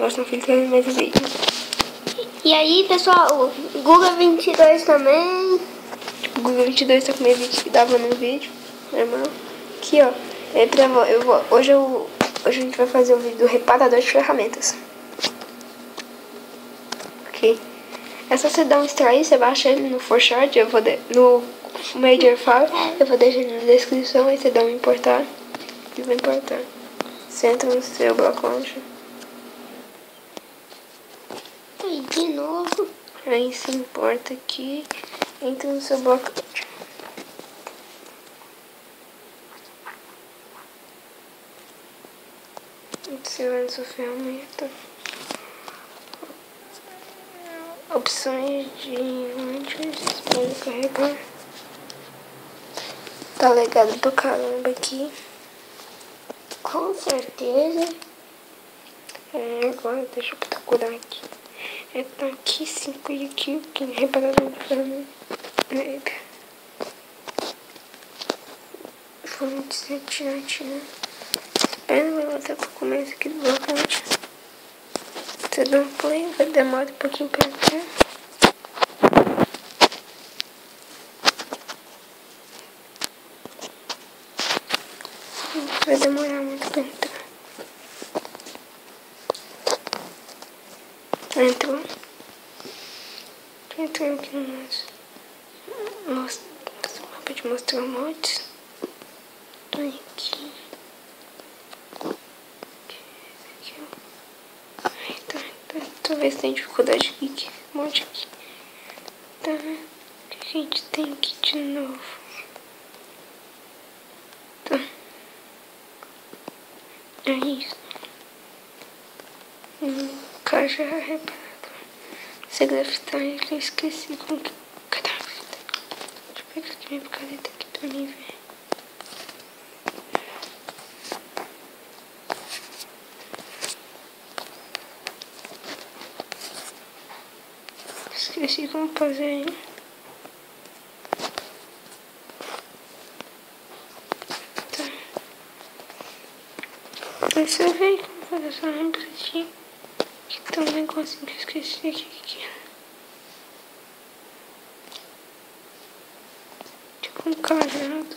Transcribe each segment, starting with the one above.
próximo vídeo tem mais vídeo. E aí, pessoal, o Guga 22 também. O Guga 22 tá com meio vídeo que dava no vídeo. Normal. Aqui, ó. Hoje a gente vai fazer o vídeo do reparador de ferramentas. Ok. É só você dar um extrair, você baixa ele no Forshort, no Major File, eu vou deixar na descrição, aí você dá um importar e vai importar. Você entra no seu bloco launcher. E de novo. Aí você importa aqui, entra no seu bloco launcher. Você vai na sua ferramenta. Opções de launchers, pode carregar. Tá legado pra caramba aqui. Com certeza. Agora deixa eu procurar aqui. Tá aqui 5 e aqui reparador de ferramenta. Fontes retirante, né? Espera, vai voltar pro começo aqui do blocante. Você dá um play, vai demorar um pouquinho pra entrar. Vai demorar muito pra entrar. Entrou. Entrou aqui no nosso. Mapa de mostrar mods. Tô aqui. Tô vendo se tem dificuldade aqui. Que monte aqui. Tá. O que a gente tem aqui de novo? Tá. É isso. Caixa reparador. Se grafitar, eu esqueci como que. Cadê a fita? Deixa eu pegar aqui minha caneta aqui pra mim ver. Esqueci como fazer aí. Tá. Aí você vê como fazer essa lembra aqui. Aqui tem um negocinho que eu esqueci aqui. Tipo um cajado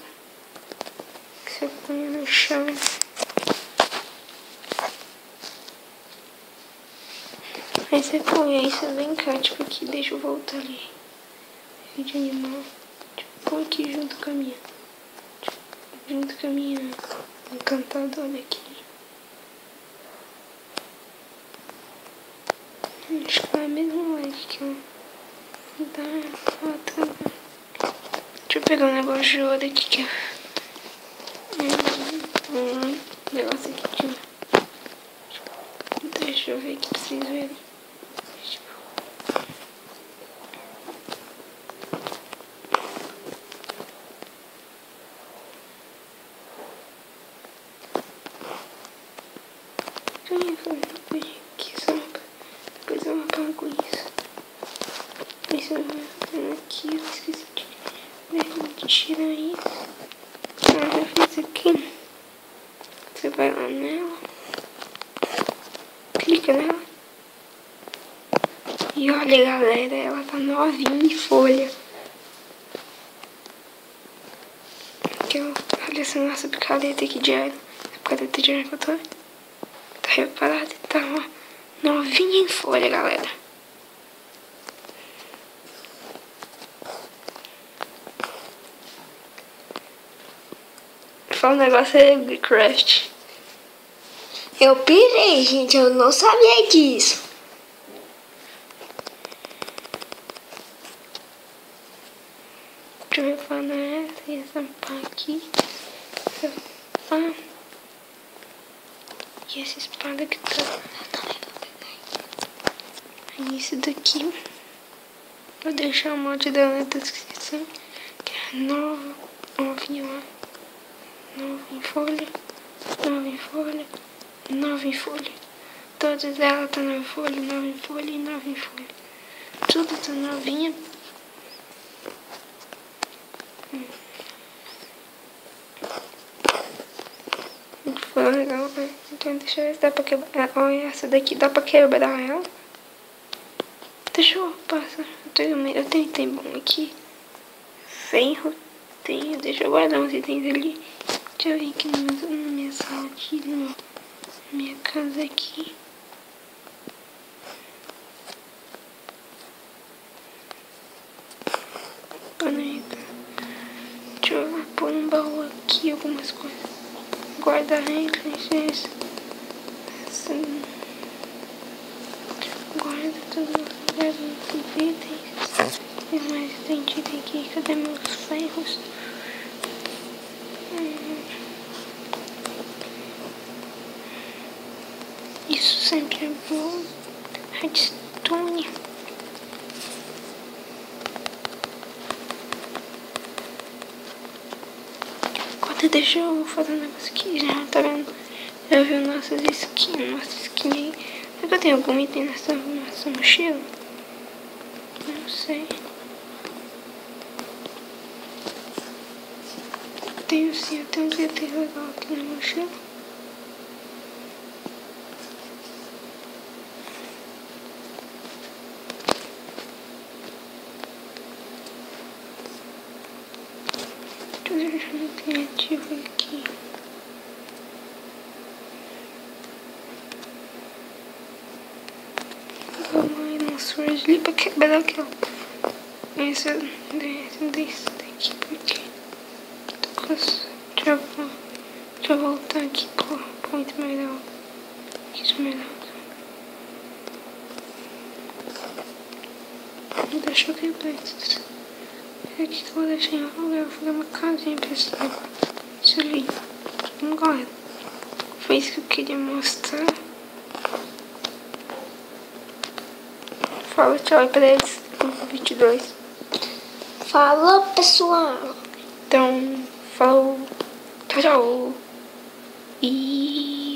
que você põe no chão. Aí você põe, aí você vem cá, tipo aqui, deixa eu voltar ali. Vídeo animal. Tipo, põe aqui junto com a minha. Tipo, junto com a minha encantadora aqui. Acho que é a mesma like que eu. Deixa eu pegar um negócio de ouro aqui que é. Negócio aqui de. Deixa eu ver aqui pra vocês verem. Depois eu apago isso. Isso aqui, eu esqueci de tirar isso. Eu já fiz aqui. Você vai lá nela. Clica nela. E olha, galera, ela tá novinha em folha. Aqui, olha essa nossa picareta aqui de iron. Essa picareta de iron que eu tô. Tá reparada e tá novinha em folha, galera. Fala um negócio aí, Craft. Eu pirei, gente. Eu não sabia disso. Deixa eu reparar essa e essa pá aqui. Essa pá. E essa espada que tá. E esse daqui. Vou deixar o mod dela na descrição. Que é novo. Novinho lá. Novo em folha. Novo em folha. Nova em folha. Todas elas tá nova em folha, nova em folha e nova em folha. Tudo tá novinha. Foi legal, né? Então deixa eu ver se dá pra quebrar. Olha, essa daqui dá pra quebrar ela. Deixa eu passar. Eu tenho item bom aqui. Ferro. Tenho. Deixa eu guardar uns itens ali. Deixa eu ver aqui na minha sala aqui, na minha casa aqui. Deixa eu pôr um baú aqui, algumas coisas. Guardar eles. Assim. Guarda tudo. Guarda os itens. Tem mais item aqui. Cadê meus ferros? Isso sempre é bom. Redstone. Deixa eu fazer um negócio aqui, já tá vendo? Já viu nossa skin aí? Será que eu tenho algum item nessa mochila? Não sei. Tenho sim, eu tenho um item legal aqui na mochila. Deixa eu ver criativo aqui. Vamos aí no surge ali pra quebrar aquela. Esse daqui porque. Deixa eu voltar aqui pro esmeralda. Esmeralda. Deixa eu quebrar isso. Aqui que eu vou deixar em lugar, eu vou fazer uma casinha pra esse ali. Agora, foi isso que eu queria mostrar. Fala tchau aí pra eles, 22. Falou, pessoal. Então, falou, tchau. E